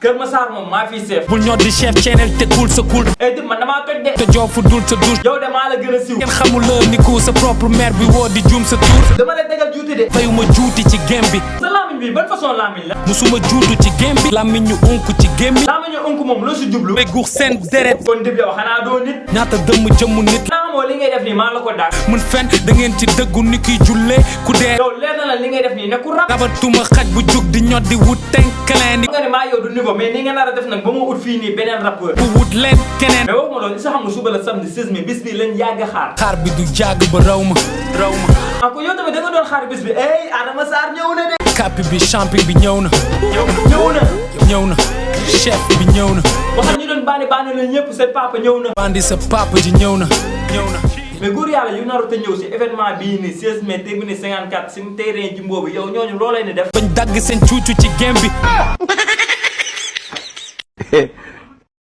Keur Massar moom maa fi chef. bul ñor di chef channel te cool sa cool. di man damaa toj de. te joo fu dul sa douche. yow de maa la gën a siiw. kenn xamul la ni ko sa propre mère bi woo di juum sa tur. dama lay tegal juuti de. fayuma juuti ci game bi. sa lamiñ bi ban façon lamiñ la. musuma juutu ci game bi. lamiñ ñu unk ci game bi. lamiñ ñu unk moom loo si jublu. may guux seen deret. kon dib yow xanaa doo nit. ñaata dëmm jëmmu nit. naa moo li ngay def nii maa la ko daal. mun fen da ngeen ci dëggu ni kiy jullee ku dee. yow leer na la li ngay def nii nekkul rab. rabatuma xaj bu jug di ñod di wut tenkleen di. nga ne maa yow du niveau mais ni nga nar a def nag ba ma ut fii nii beneen rappeur. bu wut leen keneen. mais waxuma loolu isa xam nga suba la samedi 16 mai bis bi leen yàgg a xaar. xaar bi du jàgg ba raw ma. ah ko yow tamit da nga doon xaar bis bi Adama Sarr ñëw na de. kàppi bi champi bi ñëw na. ñëw na. chef bi ñëw na. waxal ñu doon bànni la ñëpp seen papa ñëw na. bandi sa papa ji ñëw na. mais góor yàlla yu naru te ñëw si événement bii nii 16 mai terminé 54 si terrain Jimbo bi yow ñooñu loo leen di def. bañ dagg seen cuucu ci game bi.